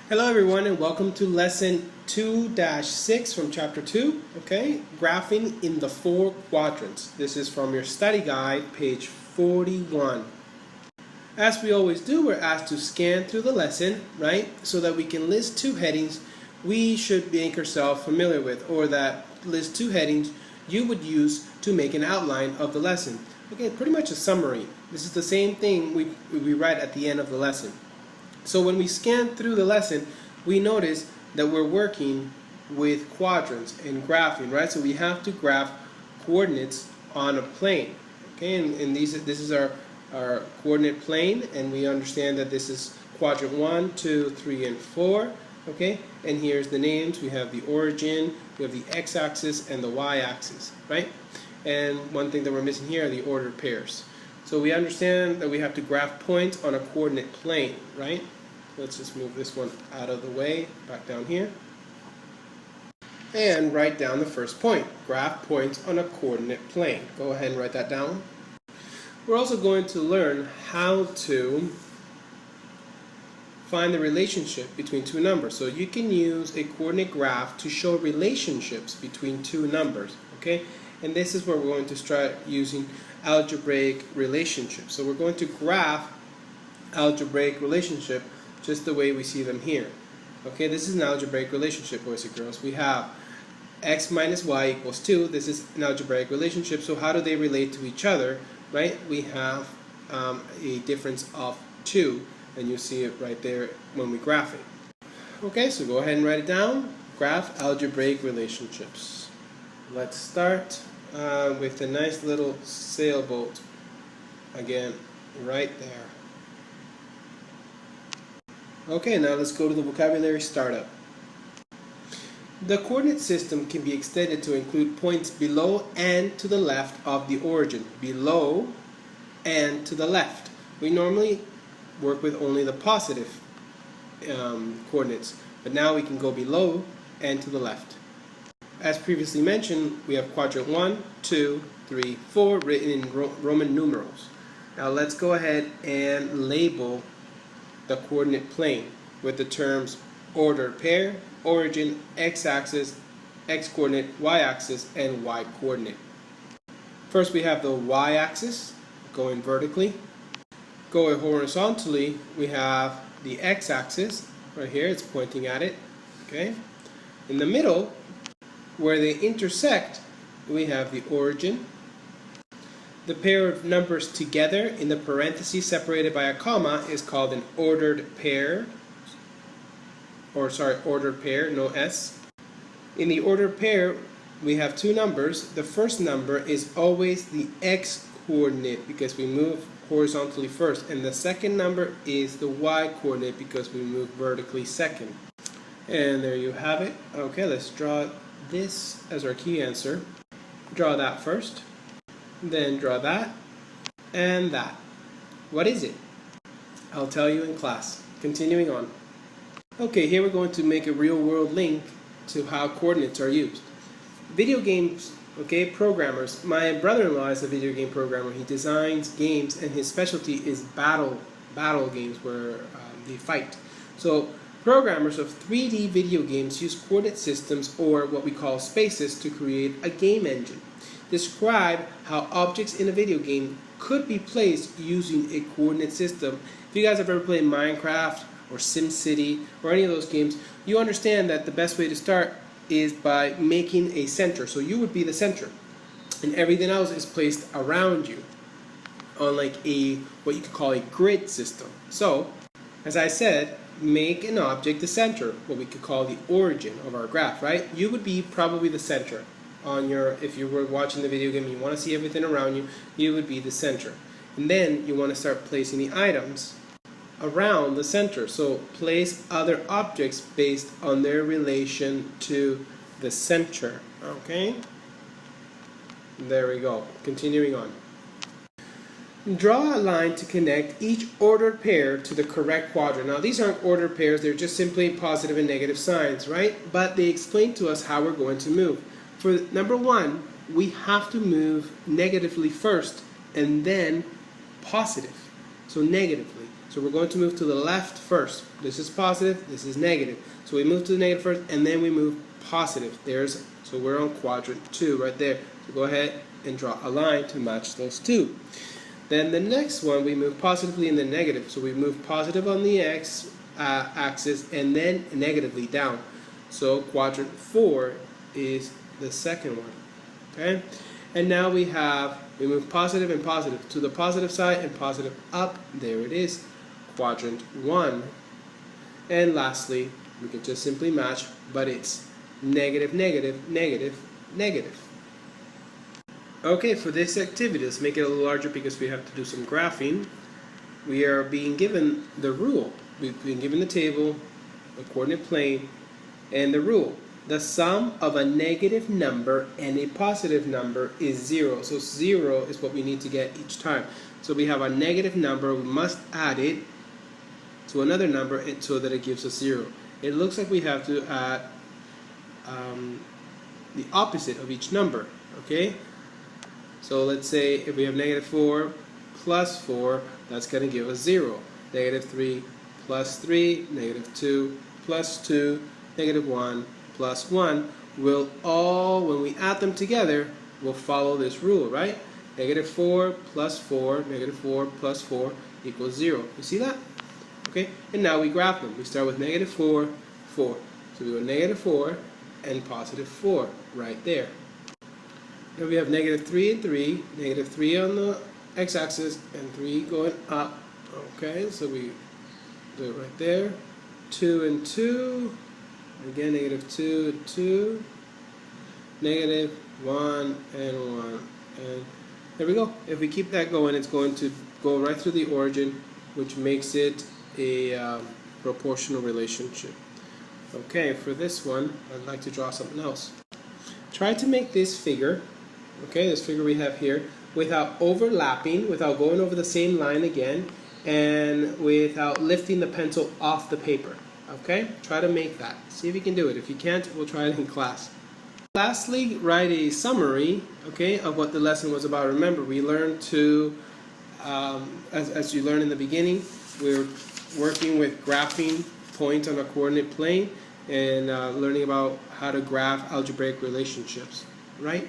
Hello everyone and welcome to lesson 2-6 from chapter 2, okay? Graphing in the 4 quadrants. This is from your study guide, page 41. As we always do, we're asked to scan through the lesson, right? So that we can list 2 headings we should make ourselves familiar with, or that list 2 headings you would use to make an outline of the lesson. Okay, pretty much a summary. This is the same thing we write at the end of the lesson. So when we scan through the lesson, we notice that we're working with quadrants and graphing, right? So we have to graph coordinates on a plane, okay? And this is our coordinate plane, and we understand that this is quadrant 1, 2, 3, and 4, okay? And here's the names. We have the origin, we have the x-axis, and the y-axis, right? And one thing that we're missing here are the ordered pairs. So we understand that we have to graph points on a coordinate plane, right? Let's just move this one out of the way, back down here. And write down the first point. Graph points on a coordinate plane. Go ahead and write that down. We're also going to learn how to find the relationship between 2 numbers. So you can use a coordinate graph to show relationships between 2 numbers, okay? And this is where we're going to start using algebraic relationships. So we're going to graph algebraic relationship just the way we see them here. Okay, this is an algebraic relationship, boys and girls. We have x minus y equals 2. This is an algebraic relationship. So how do they relate to each other, right? We have a difference of 2, and you see it right there when we graph it. Okay, so go ahead and write it down. Graph algebraic relationships. Let's start with a nice little sailboat. Again, right there. Okay, now let's go to the vocabulary startup. The coordinate system can be extended to include points below and to the left of the origin. Below and to the left. We normally work with only the positive coordinates, but now we can go below and to the left. As previously mentioned, we have quadrant 1, 2, 3, 4 written in Roman numerals. Now let's go ahead and label the coordinate plane with the terms ordered pair, origin, x-axis, x-coordinate, y-axis, and y-coordinate. First we have the y-axis going vertically. Going horizontally, we have the x-axis right here, it's pointing at it. Okay. In the middle, where they intersect, we have the origin. The pair of numbers together in the parentheses separated by a comma is called an ordered pair. Ordered pair, no S. In the ordered pair, we have 2 numbers. The first number is always the x-coordinate because we move horizontally first. And the second number is the y-coordinate because we move vertically second. And there you have it. Okay, let's draw this as our key answer. Draw that first. Then draw that and that. What is it? I'll tell you in class. Continuing on. Okay, here we're going to make a real-world link to how coordinates are used. Video games, okay, programmers. My brother-in-law is a video game programmer. He designs games, and his specialty is battle games where they fight. So programmers of 3D video games use coordinate systems, or what we call spaces, to create a game engine. Describe how objects in a video game could be placed using a coordinate system. If you guys have ever played Minecraft or SimCity or any of those games, you understand that the best way to start is by making a center. So you would be the center, and everything else is placed around you on like what you could call a grid system. So, as I said, make an object the center, what we could call the origin of our graph, right? You would be probably the center. If you were watching the video game and you want to see everything around you, you would be the center. And then you want to start placing the items around the center. So place other objects based on their relation to the center. Okay? There we go. Continuing on. Draw a line to connect each ordered pair to the correct quadrant. Now these aren't ordered pairs, they're just simply positive and negative signs, right? But they explain to us how we're going to move. For number 1, we have to move negatively first and then positive. So negatively. So So we're going to move to the left first. This is positive, this is negative. So we move to the negative first, and then we move positive. So we're on quadrant 2 right there. So go ahead and draw a line to match those two. Then the next one, we move positively in the negative. So we move positive on the x axis and then negatively down. So quadrant 4 is the second one. Okay? And now we move positive and positive to the positive side and positive up. There it is, quadrant 1. And lastly, we can just simply match, but it's negative, negative, negative, negative. Okay, for this activity, let's make it a little larger because we have to do some graphing. We are being given the rule. We've been given the table, the coordinate plane, and the rule. The sum of a negative number and a positive number is 0. So 0 is what we need to get each time. So we have a negative number, we must add it to another number so that it gives us 0. It looks like we have to add the opposite of each number, okay? So let's say if we have negative 4 plus 4, that's going to give us 0. Negative 3 plus 3, negative 2 plus 2, negative 1 plus 1 will all, when we add them together, will follow this rule, right? Negative 4 plus 4, negative 4 plus 4 equals 0. You see that? Okay, and now we graph them. We start with negative 4, 4. So we go negative 4 and positive 4 right there. Now we have negative 3 and 3, negative 3 on the x-axis and 3 going up. Okay, so we do it right there. 2 and 2. Again, negative 2 and 2. Negative 1 and 1. And there we go. If we keep that going, it's going to go right through the origin, which makes it a proportional relationship. Okay, for this one, I'd like to draw something else. Try to make this figure, okay, this figure we have here, without overlapping, without going over the same line again, and without lifting the pencil off the paper. Okay, try to make that. See if you can do it. If you can't, we'll try it in class. Lastly, write a summary, okay, of what the lesson was about. Remember, we learned to, as you learned in the beginning, we're working with graphing points on a coordinate plane and learning about how to graph algebraic relationships, right?